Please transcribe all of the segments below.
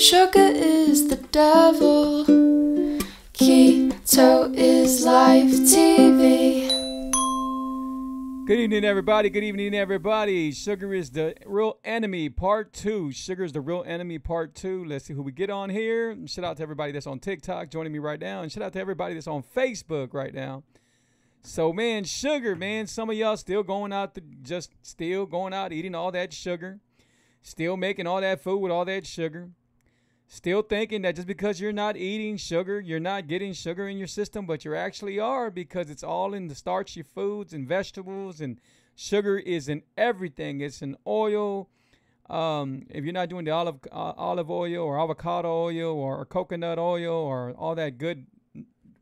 Sugar is the devil. Keto is life TV. Good evening, everybody. Good evening, everybody. Sugar is the real enemy, part 2. Sugar is the real enemy, part 2. Let's see who we get on here. Shout out to everybody that's on TikTok joining me right now. And shout out to everybody that's on Facebook right now. So, man, sugar, man. Some of y'all still going out, eating all that sugar. Still making all that food with all that sugar. Still thinking that just because you're not eating sugar, you're not getting sugar in your system, but you actually are, because it's all in the starchy foods and vegetables, and sugar is in everything. It's in oil. If you're not doing the olive oil or avocado oil or coconut oil or all that good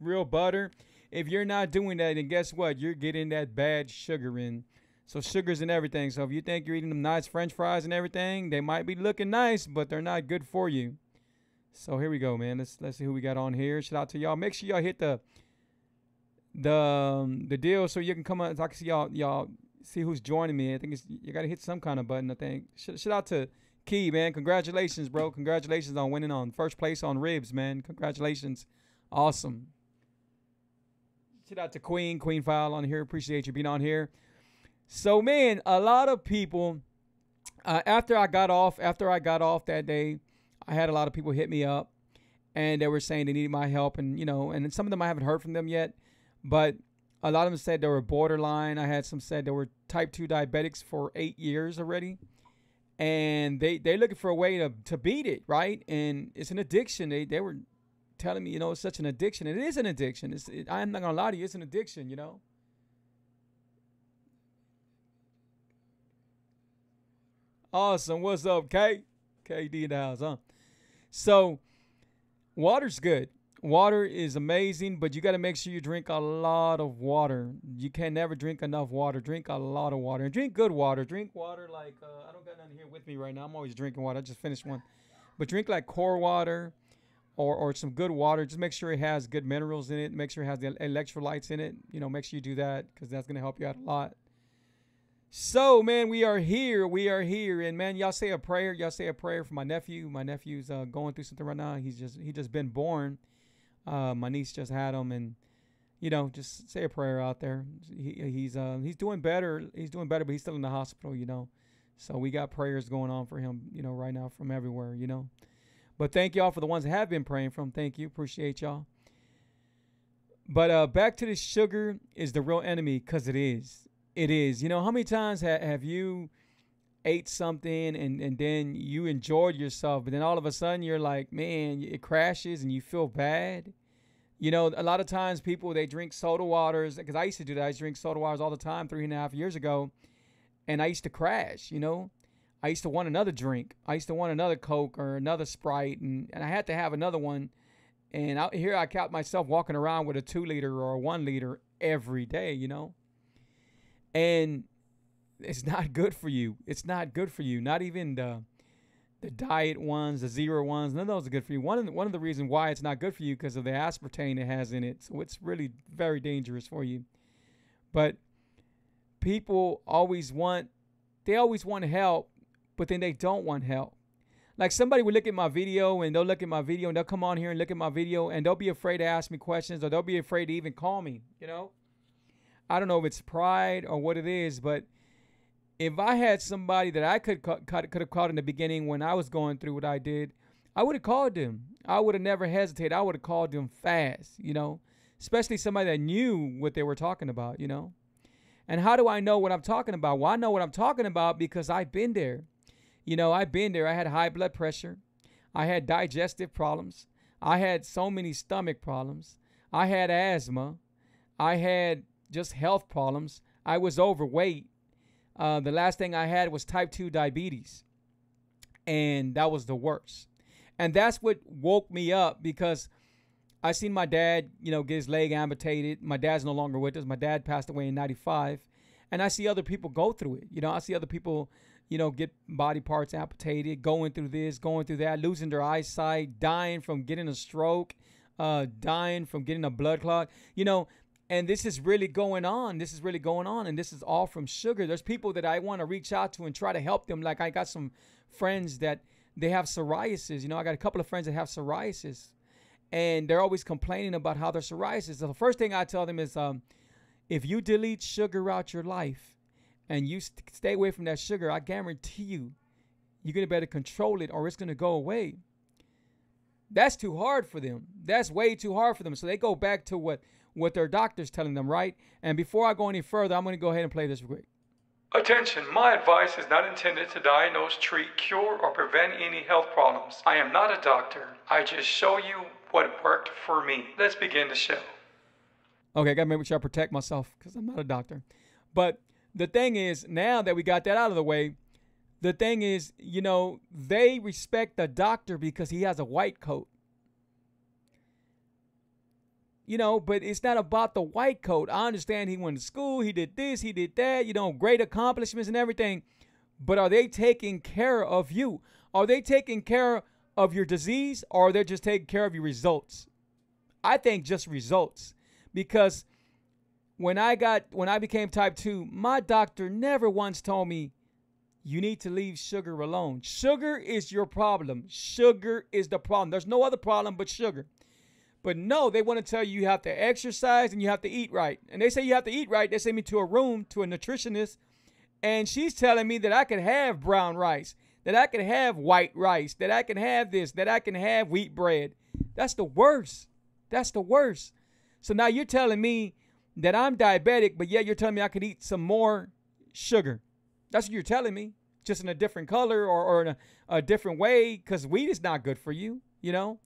real butter, if you're not doing that, then guess what? You're getting that bad sugar in. So sugar's in everything. So if you think you're eating them nice French fries and everything, they might be looking nice, but they're not good for you. So here we go, man. Let's see who we got on here. Shout out to y'all. Make sure y'all hit the deal so you can come on. So I can see y'all see who's joining me. I think you got to hit some kind of button. I think. Shout out to Key, man. Congratulations, bro. Congratulations on winning on first place on ribs, man. Congratulations. Awesome. Shout out to Queen File on here. Appreciate you being on here. So, man, a lot of people after I got off that day, I had a lot of people hit me up, and they were saying they needed my help, and and some of them I haven't heard from them yet, but a lot of them said they were borderline. I had some said they were type 2 diabetics for 8 years already, and they're looking for a way to beat it, right? And it's an addiction. They were telling me, it's such an addiction. It is an addiction. I'm not gonna lie to you, it's an addiction, Awesome. What's up, K? KD in the house, huh? So, water's good. Water is amazing, but you got to make sure you drink a lot of water. You can never drink enough water. Drink a lot of water. And drink good water. Drink water like, I don't got nothing here with me right now. I'm always drinking water. I just finished one. But drink like core water or some good water. Just make sure it has good minerals in it. Make sure it has the electrolytes in it. Make sure you do that, because that's going to help you out a lot. So, man, we are here. And, man, y'all say a prayer. For my nephew. My nephew's going through something right now. He just been born. My niece just had him, and just say a prayer out there. He's doing better. But he's still in the hospital. So we got prayers going on for him. Right now from everywhere. But thank y'all for the ones that have been praying for him. Thank you. Appreciate y'all. But back to the sugar is the real enemy, because it is. It is. How many times have you ate something and then you enjoyed yourself, but then all of a sudden you're like, man, it crashes and you feel bad? A lot of times people, they drink soda waters, because I used to do that. I used to drink soda waters all the time 3.5 years ago, and I used to crash, I used to want another drink. I used to want another Coke or another Sprite, and I had to have another one. And here I kept myself walking around with a 2 liter or a 1 liter every day, And it's not good for you. It's not good for you. Not even the diet ones, the zero ones. None of those are good for you. One of the reasons why it's not good for you, because of the aspartame it has in it. So it's really very dangerous for you. But people always want help, but then they don't want help. Like, somebody will look at my video, and they'll come on here and look at my video, and they'll be afraid to ask me questions, or they'll be afraid to even call me, I don't know if it's pride or what it is, but if I had somebody that I could have called in the beginning when I was going through what I did, I would have called them. I would have never hesitated. I would have called them fast, especially somebody that knew what they were talking about, And how do I know what I'm talking about? Well, I know what I'm talking about because I've been there. I've been there. I had high blood pressure. I had digestive problems. I had so many stomach problems. I had asthma. I had just health problems. I was overweight. The last thing I had was type 2 diabetes. And that was the worst. And that's what woke me up, because I seen my dad, get his leg amputated. My dad's no longer with us. My dad passed away in 95. And I see other people go through it. I see other people, get body parts amputated, going through this, going through that, losing their eyesight, dying from getting a stroke, dying from getting a blood clot. And this is really going on. And this is all from sugar. There's people that I want to reach out to and try to help them. Like, I got some friends that they have psoriasis. You know, I got a couple of friends that have psoriasis, and they're always complaining about how their psoriasis. So the first thing I tell them is, if you delete sugar out your life and you stay away from that sugar, I guarantee you, you're going to better control it or it's going to go away. That's too hard for them. That's way too hard for them. So they go back to what their doctor's telling them, right? And before I go any further, I'm going to go ahead and play this real quick. Attention, my advice is not intended to diagnose, treat, cure, or prevent any health problems. I am not a doctor. I just show you what worked for me. Let's begin the show. Okay, I got to make sure I protect myself because I'm not a doctor. But the thing is, now that we got that out of the way, the thing is, you know, they respect the doctor because he has a white coat. You know, but it's not about the white coat. I understand he went to school, he did this, he did that, you know, great accomplishments and everything. But are they taking care of you? Are they taking care of your disease, or are they just taking care of your results? I think just results. Because when I became type 2, my doctor never once told me, you need to leave sugar alone. Sugar is your problem. Sugar is the problem. There's no other problem but sugar. But no, they want to tell you have to exercise and you have to eat right. And they say you have to eat right. They send me to a room to a nutritionist, and she's telling me that I can have brown rice, that I can have white rice, that I can have this, that I can have wheat bread. That's the worst. That's the worst. So now you're telling me that I'm diabetic, but yet you're telling me I could eat some more sugar. That's what you're telling me, just in a different color or in a different way, because wheat is not good for you, you know?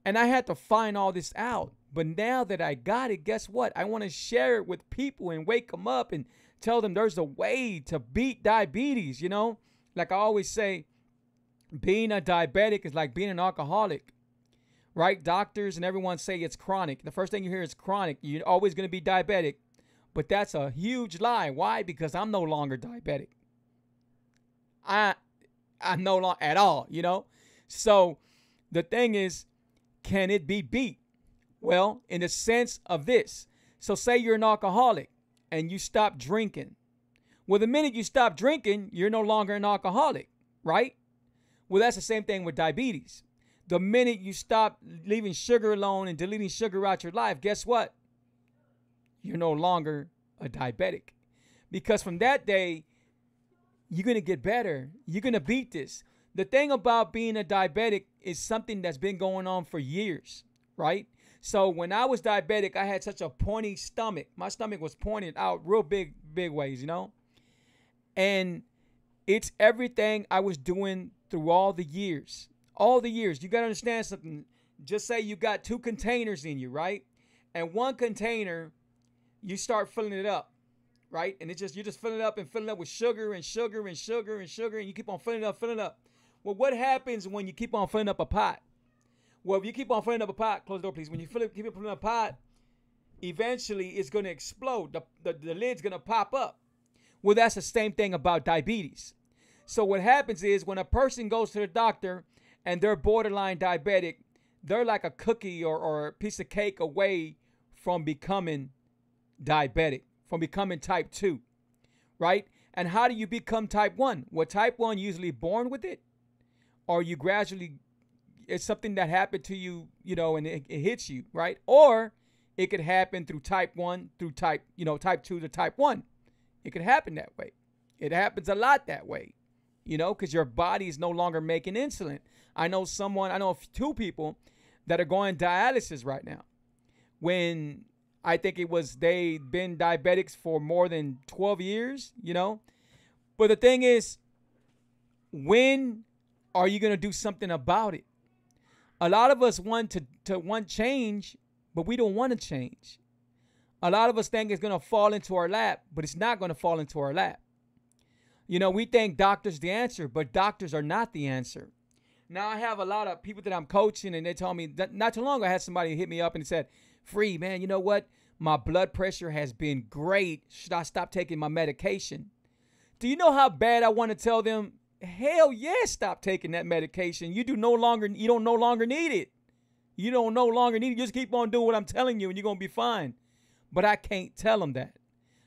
And I had to find all this out. But now that I got it, guess what? I want to share it with people and wake them up and tell them there's a way to beat diabetes, you know? Like I always say, being a diabetic is like being an alcoholic, right? Doctors and everyone say it's chronic. The first thing you hear is chronic. You're always going to be diabetic. But that's a huge lie. Why? Because I'm no longer diabetic. I'm no longer at all, you know? So the thing is, can it be beat? Well, in the sense of this. So say you're an alcoholic and you stop drinking. Well, the minute you stop drinking, you're no longer an alcoholic, right? Well, that's the same thing with diabetes. The minute you stop leaving sugar alone and deleting sugar out your life, guess what? You're no longer a diabetic. Because from that day, you're going to get better. You're going to beat this. The thing about being a diabetic is something that's been going on for years, right? So when I was diabetic, I had such a pointy stomach. My stomach was pointed out real big ways, you know? And it's everything I was doing through all the years. All the years. You got to understand something. Just say you got 2 containers in you, right? And one container, you start filling it up, right? And you're just filling it up and filling it up with sugar and sugar and sugar and sugar, and you keep on filling it up. Well, what happens when you keep on filling up a pot? Well, if you keep on filling up a pot, close the door, please. When you keep on filling up a pot, eventually it's going to explode. The lid's going to pop up. Well, that's the same thing about diabetes. So what happens is when a person goes to the doctor and they're borderline diabetic, they're like a cookie or a piece of cake away from becoming diabetic, from becoming type 2, right? And how do you become type 1? Well, type 1 usually born with it, or you gradually, it's something that happened to you, you know, and it hits you, right? Or it could happen through type 1 through type 2 to type 1. It could happen that way. It happens a lot that way, you know, because your body is no longer making insulin. I know 2 people that are going dialysis right now. When I think they've been diabetics for more than 12 years, you know. But the thing is, when are you going to do something about it? A lot of us want change, but we don't want to change. A lot of us think it's going to fall into our lap, but it's not going to fall into our lap. You know, we think doctors the answer, but doctors are not the answer. Now, I have a lot of people that I'm coaching, and they told me that not too long ago, I had somebody hit me up and said, Free, man, you know what? My blood pressure has been great. Should I stop taking my medication? Do you know how bad I want to tell them, hell yes, stop taking that medication. You don't no longer need it. You don't no longer need it. You just keep on doing what I'm telling you and you're going to be fine. But I can't tell them that.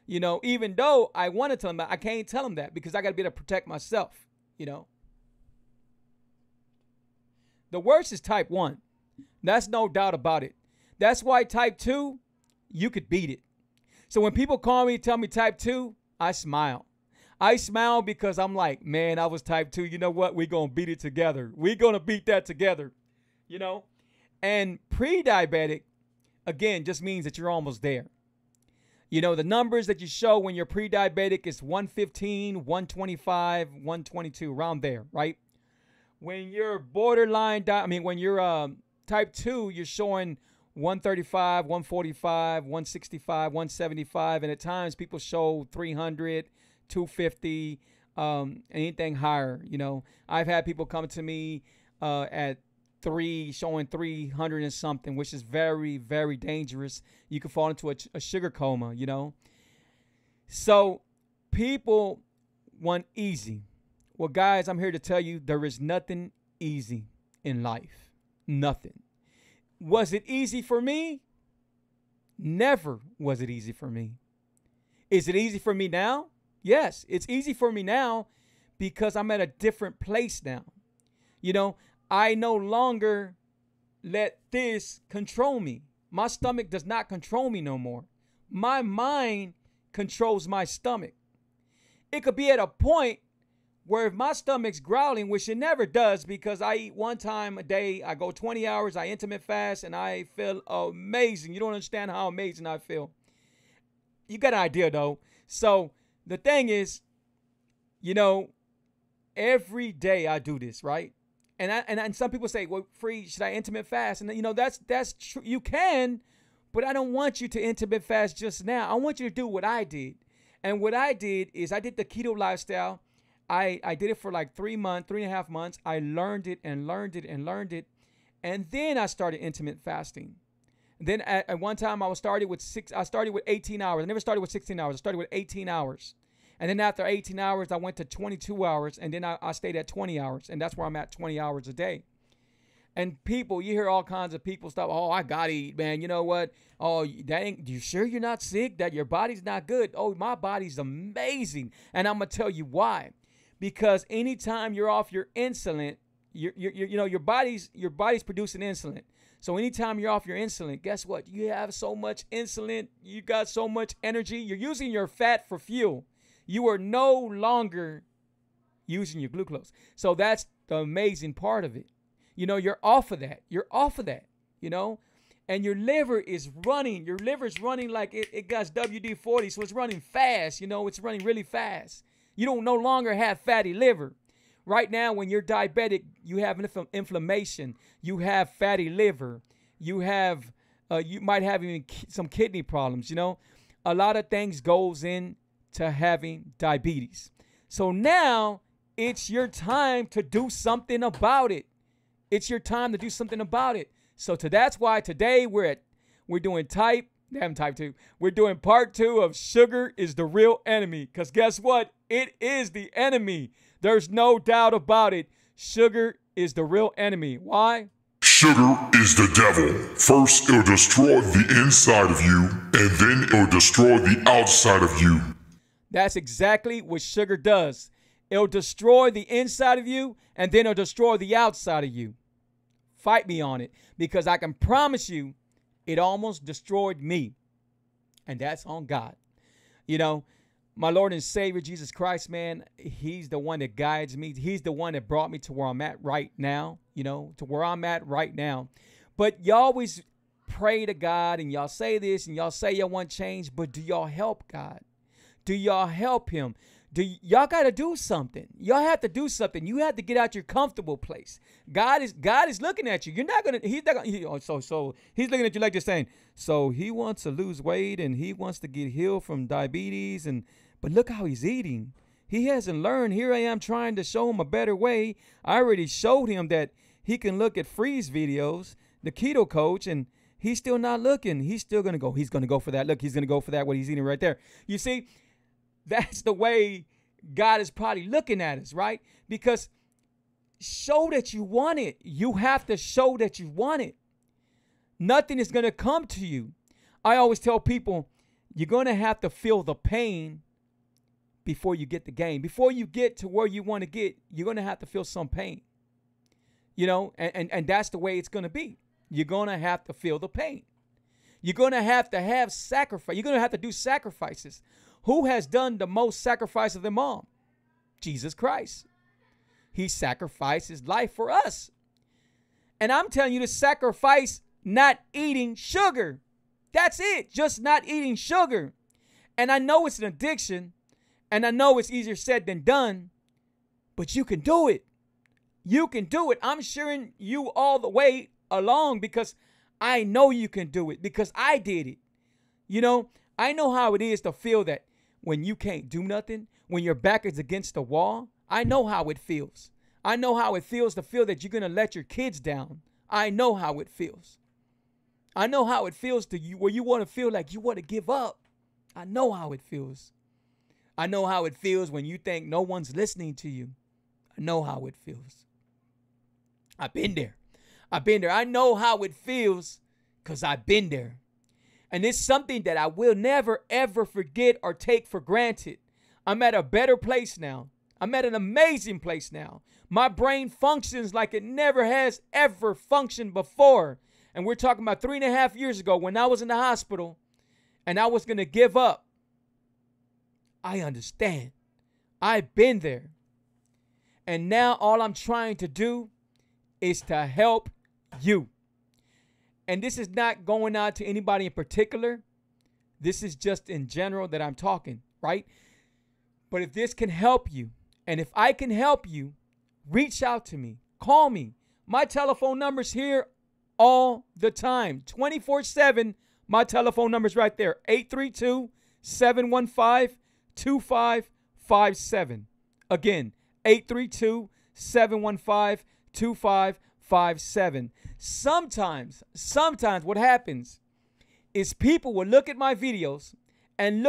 You know, even though I want to tell them that, I can't tell them that because I got to be able to protect myself, you know. The worst is type 1. That's no doubt about it. That's why type 2, you could beat it. So when people call me, tell me type 2, I smile. I smile because I'm like, man, I was type 2. You know what? We're going to beat it together. We're going to beat that together, you know? And pre-diabetic, again, just means that you're almost there. You know, the numbers that you show when you're pre-diabetic is 115, 125, 122, around there, right? When you're borderline, when you're type 2, you're showing 135, 145, 165, 175, and at times people show 300, 250, anything higher. You know, I've had people come to me at showing 300 and something, which is very, very dangerous. You can fall into a sugar coma, you know. So people want easy. Well, guys, I'm here to tell you there is nothing easy in life. Nothing. Was it easy for me? Never was it easy for me. Is it easy for me now? Yes, it's easy for me now because I'm at a different place now. You know, I no longer let this control me. My stomach does not control me no more. My mind controls my stomach. It could be at a point where if my stomach's growling, which it never does because I eat one time a day, I go 20 hours, I intermittent fast, and I feel amazing. You don't understand how amazing I feel. You got an idea, though. So the thing is, you know, every day I do this, right? And some people say, well, Free, should I intermittent fast? And, you know, that's true. You can, but I don't want you to intermittent fast just now. I want you to do what I did. And what I did is I did the keto lifestyle. I did it for like 3.5 months. I learned it. And then I started intermittent fasting. Then at one time I started with 18 hours. I never started with 16 hours. I started with 18 hours. And then after 18 hours, I went to 22 hours. And then I stayed at 20 hours. And that's where I'm at, 20 hours a day. And people, you hear all kinds of people stuff. Oh, I got to eat, man. You know what? Oh, you sure you're not sick? That your body's not good? Oh, my body's amazing. And I'm going to tell you why. Because anytime you're off your insulin, your body's producing insulin. So anytime you're off your insulin, guess what? You have so much insulin. You got so much energy. You're using your fat for fuel. You are no longer using your glucose. So that's the amazing part of it. You know, you're off of that. You know, and your liver is running. Your liver's running like it got WD-40. So it's running fast. You know, it's running really fast. You don't no longer have fatty liver. Right now, when you're diabetic, you have inflammation. You have fatty liver. You might have even some kidney problems. You know, a lot of things goes into having diabetes. So now it's your time to do something about it. It's your time to do something about it. So that's why today we're doing type 2. We're doing part 2 of Sugar is the Real Enemy. Because guess what? It is the enemy. There's no doubt about it. Sugar is the real enemy. Why? Sugar is the devil. First, it'll destroy the inside of you, and then it'll destroy the outside of you. That's exactly what sugar does. It'll destroy the inside of you, and then it'll destroy the outside of you. Fight me on it, because I can promise you, it almost destroyed me. And that's on God. You know, my Lord and Savior, Jesus Christ, man, he's the one that guides me. He's the one that brought me to where I'm at right now, you know, to where I'm at right now. But y'all always pray to God and y'all say this and y'all say y'all want change, but do y'all help God? Do y'all help him? Y'all got to do something. Y'all have to do something. You have to get out your comfortable place. God is looking at you. He's not gonna, so he's looking at you like this saying, so he wants to lose weight and he wants to get healed from diabetes, but look how he's eating. He hasn't learned. Here I am trying to show him a better way. I already showed him that he can look at Free's videos, the keto coach, and he's still not looking. He's still going to go. He's going to go for that. Look, he's going to go for that, what he's eating right there. You see, that's the way God is probably looking at us, right? Because show that you want it. You have to show that you want it. Nothing is going to come to you. I always tell people, you're going to have to feel the pain before you get the gain. Before you get to where you want to get, you're going to have to feel some pain. You know, and that's the way it's going to be. You're going to have to feel the pain. You're going to have sacrifice. You're going to have to do sacrifices. Who has done the most sacrifice of them all? Jesus Christ. He sacrificed his life for us. And I'm telling you to sacrifice not eating sugar. That's it. Just not eating sugar. And I know it's an addiction. And I know it's easier said than done. But you can do it. You can do it. I'm cheering you all the way along because I know you can do it because I did it. You know, I know how it is to feel that when you can't do nothing, when your back is against the wall. I know how it feels. I know how it feels to feel that you're going to let your kids down. I know how it feels. I know how it feels to you where you want to feel like you want to give up. I know how it feels. I know how it feels when you think no one's listening to you. I know how it feels. I've been there. I've been there. I know how it feels because I've been there. And it's something that I will never, ever forget or take for granted. I'm at a better place now. I'm at an amazing place now. My brain functions like it never has ever functioned before. And we're talking about 3.5 years ago when I was in the hospital and I was going to give up. I understand. I've been there. And now all I'm trying to do is to help you. And this is not going out to anybody in particular. This is just in general that I'm talking, right? But if this can help you, and if I can help you, reach out to me. Call me. My telephone number's here all the time. 24/7, my telephone number's right there. 832-715-2557. Again, 832-715-2557. Sometimes what happens is people will look at my videos and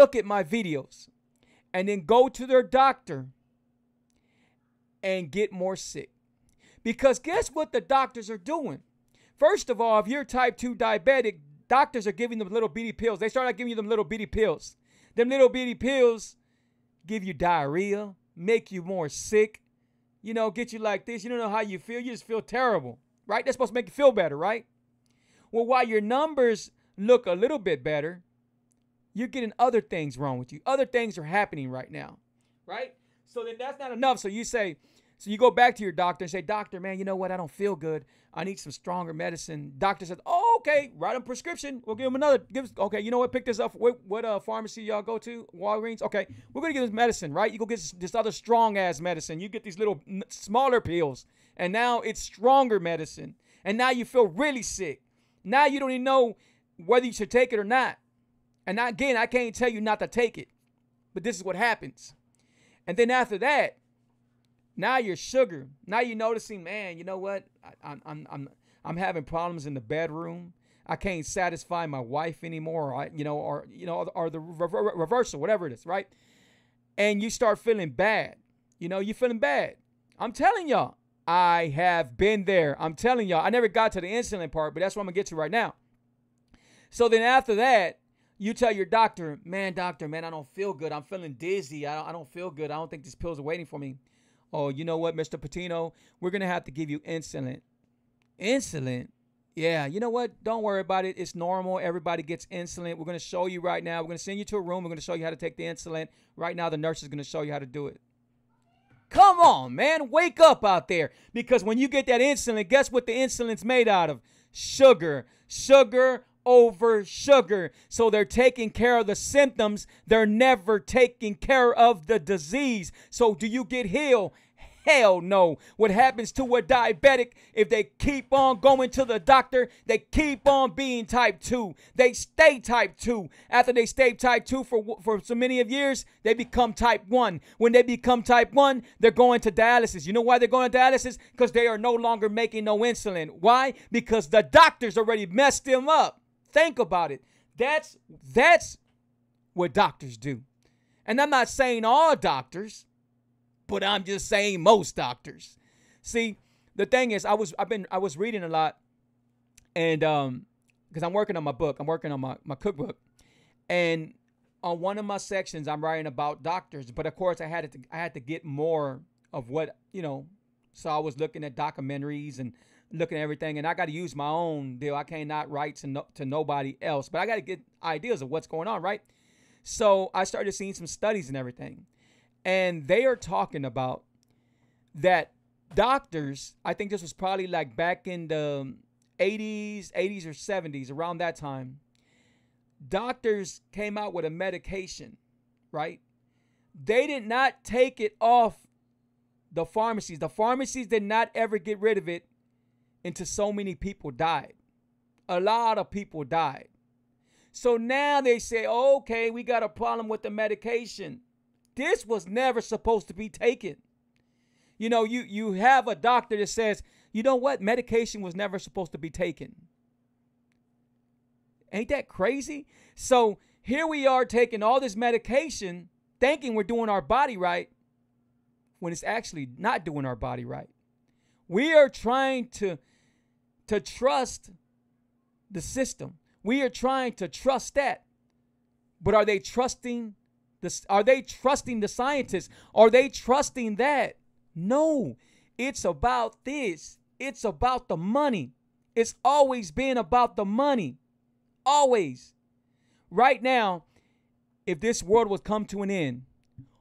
then go to their doctor and get more sick. Because guess what the doctors are doing? First of all, if you're type 2 diabetic, doctors are giving them little bitty pills. They start out giving you them little bitty pills. Them little bitty pills give you diarrhea, make you more sick, you know, get you like this. You don't know how you feel. You just feel terrible, right? That's supposed to make you feel better, right? Well, while your numbers look a little bit better, you're getting other things wrong with you. Other things are happening right now, right? So then that's not enough. So you go back to your doctor and say, doctor, man, you know what? I don't feel good. I need some stronger medicine. Doctor says, oh, okay, write him a prescription. We'll give him another. Okay, you know what? Pick this up. What pharmacy y'all go to? Walgreens? Okay, we're going to give this medicine, right? You go get this other strong-ass medicine. You get these little smaller pills, and now it's stronger medicine. And now you feel really sick. Now you don't even know whether you should take it or not. And again, I can't tell you not to take it, but this is what happens. And then after that, now your sugar. Now you're noticing, man, you know what? I'm having problems in the bedroom. I can't satisfy my wife anymore, or the reversal, whatever it is, right? And you start feeling bad. You know, you're feeling bad. I'm telling y'all, I have been there. I'm telling y'all, I never got to the insulin part, but that's what I'm gonna get to right now. So then after that, you tell your doctor, doctor, I don't feel good. I'm feeling dizzy. I don't feel good. I don't think these pills are waiting for me. Oh, you know what, Mr. Patino? We're going to have to give you insulin. Insulin? Yeah, you know what? Don't worry about it. It's normal. Everybody gets insulin. We're going to show you right now. We're going to send you to a room. We're going to show you how to take the insulin. Right now, the nurse is going to show you how to do it. Come on, man. Wake up out there. Because when you get that insulin, guess what the insulin's made out of? Sugar. Sugar over sugar. So they're taking care of the symptoms. They're never taking care of the disease. So do you get healed? Hell no. What happens to a diabetic if they keep on going to the doctor? They keep on being type 2. They stay type 2. After they stay type 2 for so many of years, they become type 1. When they become type 1, they're going to dialysis. You know why they're going to dialysis? Because they are no longer making no insulin. Why? Because the doctors already messed them up. Think about it. That's what doctors do. And I'm not saying all doctors, but I'm just saying most doctors. See, the thing is, I was reading a lot, and because I'm working on my book, I'm working on my cookbook, and on one of my sections, I'm writing about doctors. But of course, I had to get more of what So I was looking at documentaries and looking at everything, and I got to use my own deal. I can't not write to nobody else, but I got to get ideas of what's going on, right? So I started seeing some studies and everything, and they are talking about that doctors, I think this was probably like back in the 80s or 70s, around that time, doctors came out with a medication, right? They did not take it off the pharmacies. The pharmacies did not ever get rid of it until so many people died. A lot of people died. So now they say, okay, we got a problem with the medication. This was never supposed to be taken. You know, you have a doctor that says, you know what, medication was never supposed to be taken. Ain't that crazy? So here we are taking all this medication, thinking we're doing our body right, when it's actually not doing our body right. We are trying to trust the system. We are trying to trust that. But are they trusting the scientists? Are they trusting that? No. It's about this. It's about the money. It's always been about the money. Always. Right now, if this world would come to an end,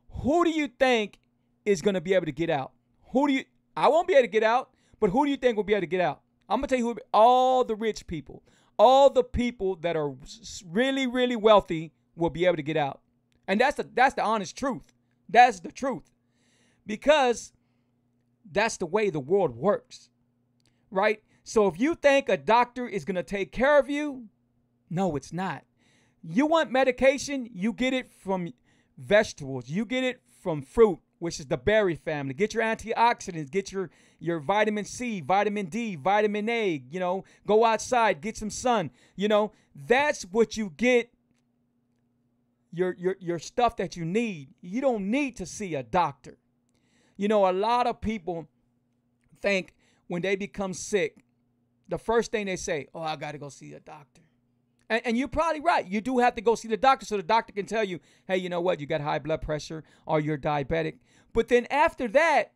who do you think is going to be able to get out? I won't be able to get out, but who do you think will be able to get out? I'm going to tell you all the rich people, all the people that are really, really wealthy will be able to get out. And that's the honest truth. That's the truth. Because that's the way the world works, right? So if you think a doctor is going to take care of you, no, it's not. You want medication, you get it from vegetables. You get it from fruit, which is the berry family. Get your antioxidants, get your vitamin C, vitamin D, vitamin A, go outside, get some sun. That's what you get your stuff that you need. You don't need to see a doctor. A lot of people think when they become sick, the first thing they say, oh, I got to go see a doctor. And you're probably right. You do have to go see the doctor so the doctor can tell you, hey, you know what? You got high blood pressure or you're diabetic. But then after that,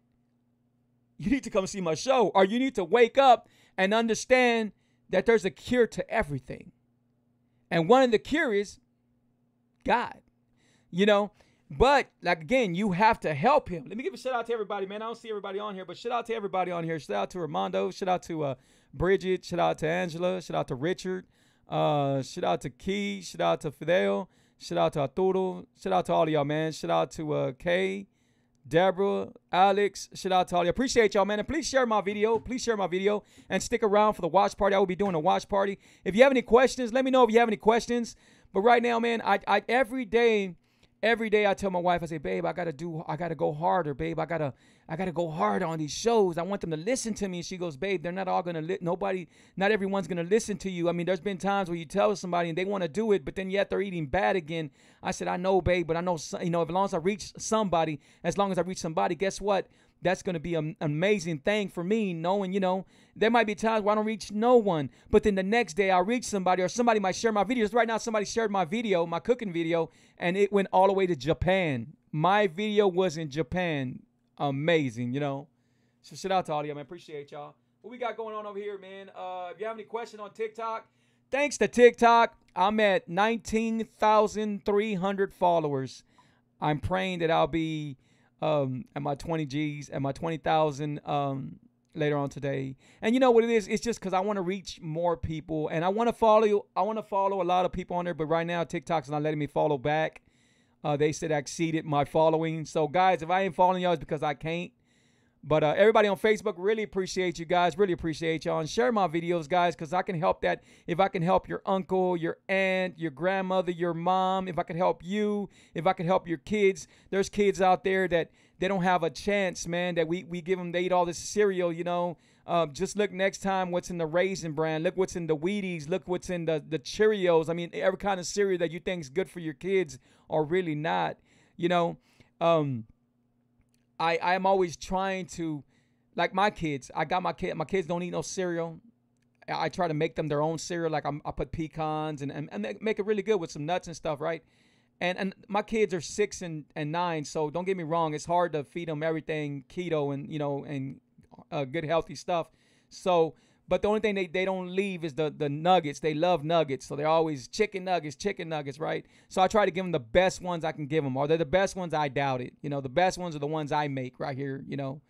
you need to come see my show, or you need to wake up and understand that there's a cure to everything. And one of the cure is God, But like, again, you have to help him. Let me give a shout out to everybody, man. I don't see everybody on here, but shout out to everybody on here. Shout out to Armando. Shout out to Bridget. Shout out to Angela. Shout out to Richard. Shout out to Key. Shout out to Fidel. Shout out to Arturo. Shout out to all of y'all, man. Shout out to Kay, Deborah, Alex. Shout out to all of you. Appreciate y'all, man. And please share my video. Please share my video and stick around for the watch party. I will be doing a watch party. If you have any questions, let me know if you have any questions. But right now, man, I every day I tell my wife, I say, babe, I gotta go harder, babe. I gotta go hard on these shows. I want them to listen to me. And she goes, babe, they're not all gonna not everyone's gonna listen to you. I mean, there's been times where you tell somebody and they want to do it, but then yet they're eating bad again. I said, I know, babe, but I know, as long as I reach somebody, guess what? That's going to be an amazing thing for me, knowing, there might be times where I don't reach no one, but then the next day I'll reach somebody, or somebody might share my videos. Right now, somebody shared my video, my cooking video, and it went all the way to Japan. My video was in Japan. Amazing, So shout out to all of y'all, man. Appreciate y'all. What we got going on over here, man? If you have any question on TikTok, thanks to TikTok, I'm at 19,300 followers. I'm praying that I'll be at my 20 G's, at my 20,000 later on today. And you know what it is? It's just because I want to reach more people, and I want to follow you. I want to follow a lot of people on there, but right now TikTok's not letting me follow back. They said I exceeded my following. So guys, if I ain't following y'all, it's because I can't. But everybody on Facebook, really appreciate you guys. Really appreciate y'all. And share my videos, guys, because I can help that. If I can help your uncle, your aunt, your grandmother, your mom, if I can help you, if I can help your kids. There's kids out there that they don't have a chance, man, that we give them, they eat all this cereal, Just look next time what's in the Raisin Bran. Look what's in the Wheaties. Look what's in the Cheerios. I mean, every kind of cereal that you think is good for your kids are really not, I am always trying to, like my kids, my kids don't eat no cereal. I try to make them their own cereal. Like I put pecans and make it really good with some nuts and stuff, right? And my kids are 6 and 9, so don't get me wrong. It's hard to feed them everything keto and good healthy stuff. So, but the only thing they don't leave is the nuggets. They love nuggets, so they're always chicken nuggets, right? So I try to give them the best ones I can give them. Are they the best ones? I doubt it. You know, the best ones are the ones I make right here. You know,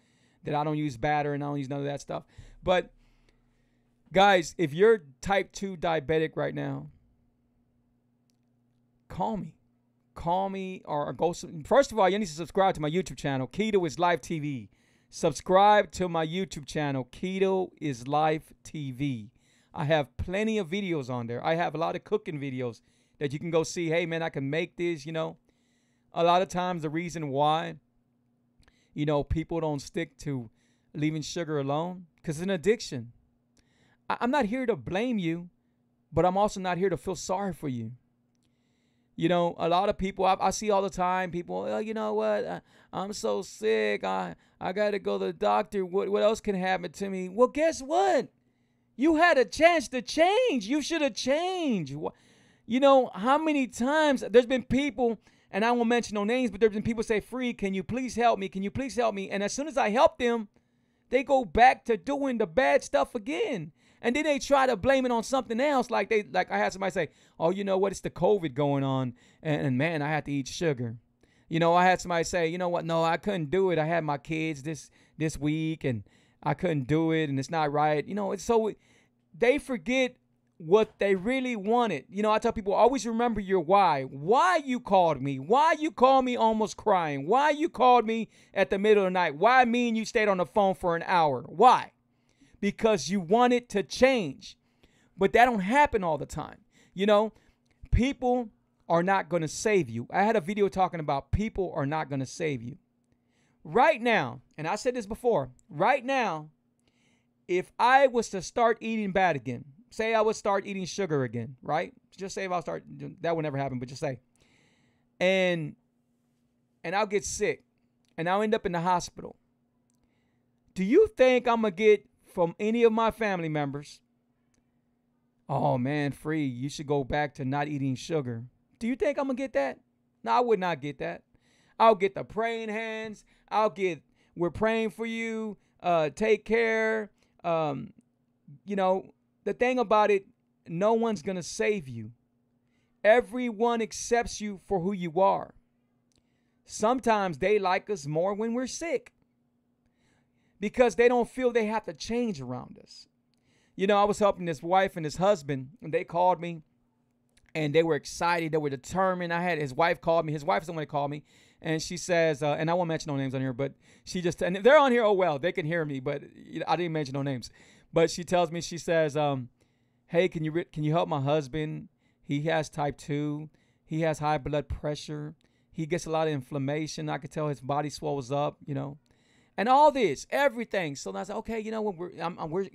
that I don't use batter and I don't use none of that stuff. But guys, if you're type 2 diabetic right now, call me or go. First of all, you need to subscribe to my YouTube channel. Keto is Life TV. Subscribe to my YouTube channel. Keto is Life TV. I have plenty of videos on there. I have a lot of cooking videos that you can go see. Hey, man, I can make this, you know. A lot of times the reason why, you know, people don't stick to leaving sugar alone, because it's an addiction. I'm not here to blame you, but I'm also not here to feel sorry for you. You know, a lot of people, I see all the time, people, oh, you know what, I'm so sick, I got to go to the doctor, what else can happen to me? Well, guess what? You had a chance to change. You should have changed. You know, how many times, there's been people, and I won't mention no names, but there's been people say, Free, can you please help me? Can you please help me? And as soon as I help them, they go back to doing the bad stuff again. And then they try to blame it on something else. Like I had somebody say, oh, you know what? It's the COVID going on. And man, I had to eat sugar. You know, I had somebody say, you know what? No, I couldn't do it. I had my kids this week and I couldn't do it. And it's not right. You know, it's so they forget what they really wanted. You know, I tell people, always remember your why. Why you called me. Why you called me almost crying. Why you called me at the middle of the night. Why me and you stayed on the phone for an hour. Why? Because you want it to change. But that don't happen all the time. You know, people are not going to save you. I had a video talking about people are not going to save you. Right now, and I said this before, right now, if I was to start eating bad again, say I would start eating sugar again, right? Just say if I'll start, that would never happen, but just say. And I'll get sick and I'll end up in the hospital. Do you think I'm going to get from any of my family members, oh man, Free, you should go back to not eating sugar? Do you think I'm going to get that? No, I would not get that. I'll get the praying hands. I'll get, we're praying for you. Take care. You know, the thing about it, no one's going to save you. Everyone accepts you for who you are. Sometimes they like us more when we're sick, because they don't feel they have to change around us. You know, I was helping this wife and his husband, and they called me, and they were excited. They were determined. His wife called me. His wife is the one that called me, and she says, and I won't mention no names on here, but she just, and they're on here, oh well, they can hear me, but I didn't mention no names. But she tells me, she says, hey, can you help my husband? He has type 2. He has high blood pressure. He gets a lot of inflammation. I could tell his body swells up, you know. And all this, everything. So I said, okay, you know what? We're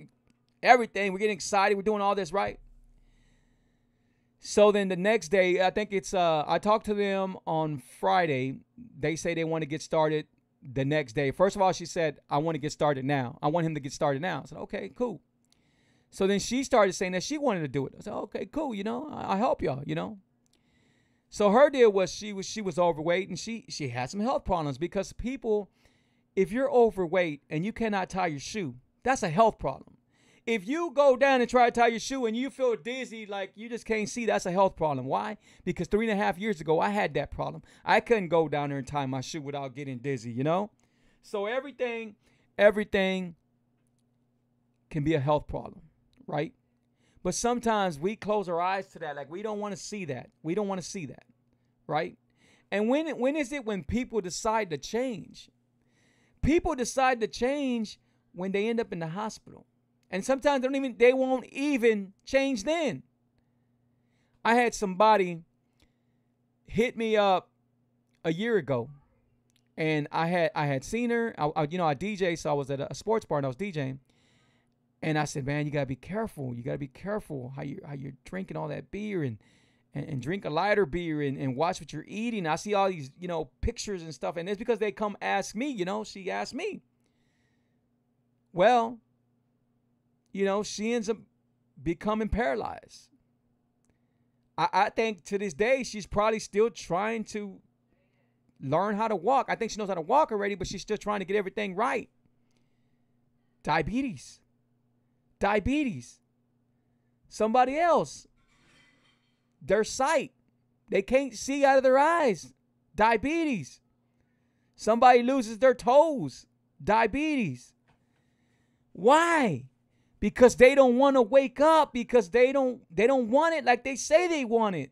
everything. We're getting excited. We're doing all this, right? So then the next day, I think it's, I talked to them on Friday. They say they want to get started the next day. First of all, she said, I want to get started now. I want him to get started now. I said, okay, cool. So then she started saying that she wanted to do it. I said, okay, cool. You know, I'll help y'all, you know. So her deal was she was overweight, and she had some health problems, because people, if you're overweight and you cannot tie your shoe, that's a health problem. If you go down and try to tie your shoe and you feel dizzy, like you just can't see, that's a health problem. Why? Because 3.5 years ago, I had that problem. I couldn't go down there and tie my shoe without getting dizzy, you know? So everything can be a health problem, right? But sometimes we close our eyes to that. Like, we don't want to see that. We don't want to see that, right? And when is it when people decide to change? People decide to change when they end up in the hospital. And sometimes they won't even change then. I had somebody hit me up a year ago, and I had seen her. I DJ, so I was at a sports bar and I was DJing. And I said, man, you gotta be careful. You gotta be careful how you're drinking all that beer and drink a lighter beer and watch what you're eating. I see all these, pictures and stuff. And it's because they come ask me, she asked me. Well, she ends up becoming paralyzed. I think to this day, she's probably still trying to learn how to walk. I think she knows how to walk already, but she's still trying to get everything right. Diabetes. Diabetes. Somebody else, their sight. They can't see out of their eyes. Diabetes. Somebody loses their toes. Diabetes. Why? Because they don't want to wake up, because they don't want it like they say they want it.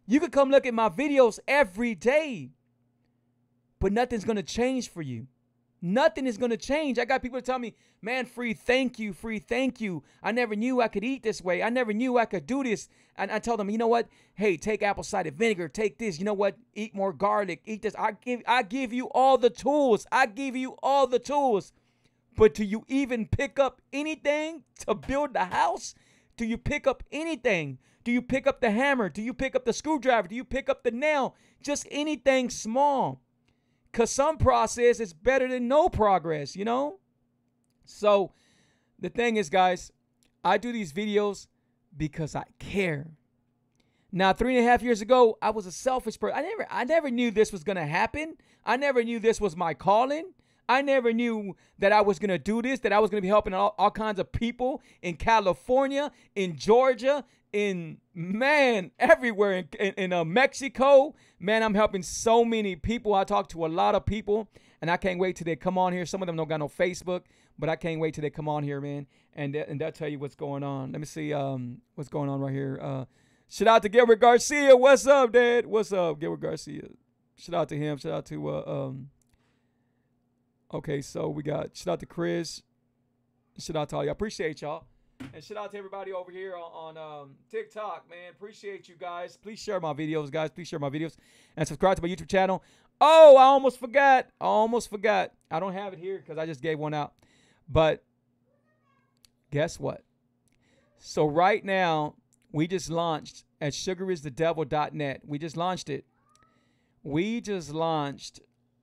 You could come look at my videos every day, but nothing's going to change for you. Nothing is going to change. I got people tell me, man, Free, thank you. Free, thank you. I never knew I could eat this way. I never knew I could do this. And I tell them, you know what? Hey, take apple cider vinegar. Take this. You know what? Eat more garlic. Eat this. I give you all the tools. I give you all the tools. But do you even pick up anything to build the house? Do you pick up anything? Do you pick up the hammer? Do you pick up the screwdriver? Do you pick up the nail? Just anything small. Because some process is better than no progress, you know? So the thing is, guys, I do these videos because I care. Now, 3.5 years ago, I was a selfish person. I never knew this was going to happen. I never knew this was my calling. I never knew that I was going to do this, that I was going to be helping all kinds of people in California, in Georgia, everywhere, in Mexico. Man, I'm helping so many people. I talk to a lot of people, and I can't wait till they come on here. Some of them don't got no Facebook, but I can't wait till they come on here, man, and they'll tell you what's going on. Let me see what's going on right here. Shout out to Gilbert Garcia. What's up, Dad? What's up, Gilbert Garcia? Shout out to him. Shout out to okay, so we got shout out to Chris. Shout out to all y'all. Appreciate y'all. And shout out to everybody over here on TikTok, man. Appreciate you guys. Please share my videos, guys. Please share my videos. And subscribe to my YouTube channel. Oh, I almost forgot. I don't have it here because I just gave one out. But guess what? So right now, we just launched at sugaristhedevil.net. We just launched it. We just launched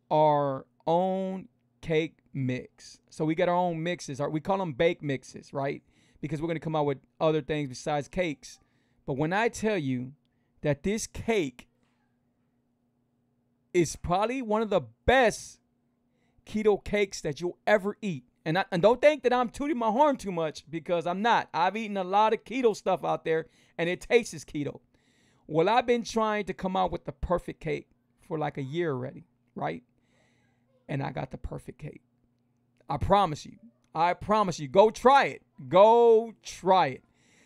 our own cake mix. So we got our own mixes. We call them bake mixes, right? Because we're going to come out with other things besides cakes. But when I tell you that this cake is probably one of the best keto cakes that you'll ever eat. And don't think that I'm tooting my horn too much, because I'm not. I've eaten a lot of keto stuff out there, and it tastes as keto. Well, I've been trying to come out with the perfect cake for like a year already, right? And I got the perfect cake. I promise you. Go try it. Go try it.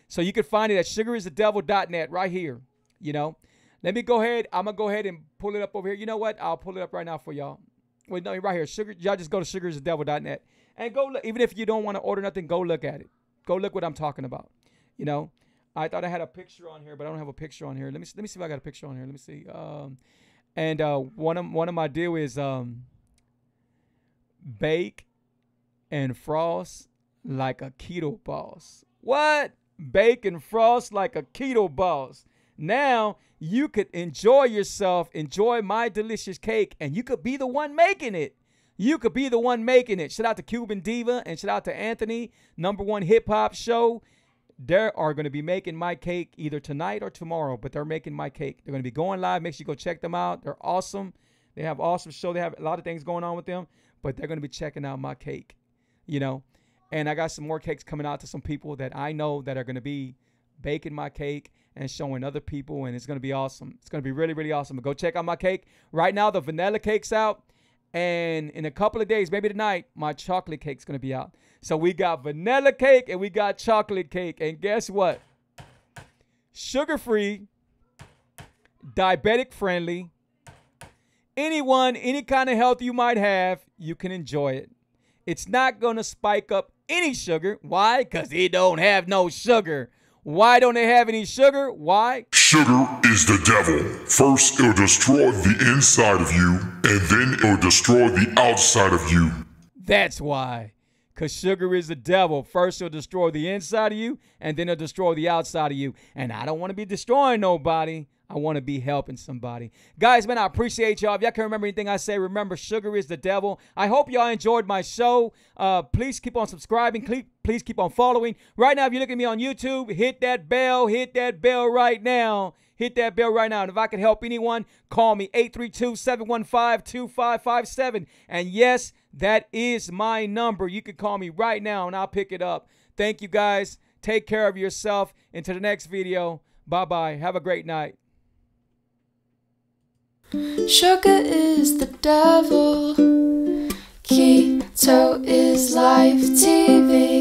So you can find it at sugaristhedevil.net right here. You know, let me go ahead. I'm going to go ahead and pull it up over here. You know what? I'll pull it up right now for y'all. Wait, no, right here. Y'all just go to sugaristhedevil.net and go look. Even if you don't want to order nothing, go look at it. Go look what I'm talking about. You know, I thought I had a picture on here, but I don't have a picture on here. Let me see if I got a picture on here. Let me see. And one of my deal is bake and frost like a keto boss. What? Bake and frost like a keto boss. Now you could enjoy yourself, enjoy my delicious cake, and you could be the one making it. Shout out to Cuban Diva and shout out to Anthony, #1 hip hop show. They are going to be making my cake either tonight or tomorrow, but they're making my cake. They're going to be going live. Make sure you go check them out. They're awesome. They have an awesome show. They have a lot of things going on with them, but they're going to be checking out my cake, you know. And I got some more cakes coming out to some people that I know that are going to be baking my cake and showing other people, and it's going to be awesome. It's going to be really, really awesome. But go check out my cake. Right now, the vanilla cake's out, and in a couple of days, maybe tonight, my chocolate cake's going to be out. So we got vanilla cake and we got chocolate cake. And guess what? Sugar-free, diabetic-friendly. Anyone, any kind of health you might have, you can enjoy it. It's not going to spike up any sugar. Why? Because it don't have no sugar. Why don't they have any sugar? Why? Sugar is the devil. First, it'll destroy the inside of you, and then it'll destroy the outside of you. That's why. Because sugar is the devil. First, it'll destroy the inside of you, and then it'll destroy the outside of you. And I don't want to be destroying nobody. I want to be helping somebody. Guys, man, I appreciate y'all. If y'all can remember anything I say, remember, sugar is the devil. I hope y'all enjoyed my show. Please keep on subscribing. Please keep on following. Right now, if you're looking at me on YouTube, hit that bell. Hit that bell right now. Hit that bell right now. And if I can help anyone, call me 832-715-2557. And yes, That is my number. You can call me right now and I'll pick it up. Thank you guys. Take care of yourself. Until the next video. Bye-bye. Have a great night. Sugar is the devil. Keto is life TV.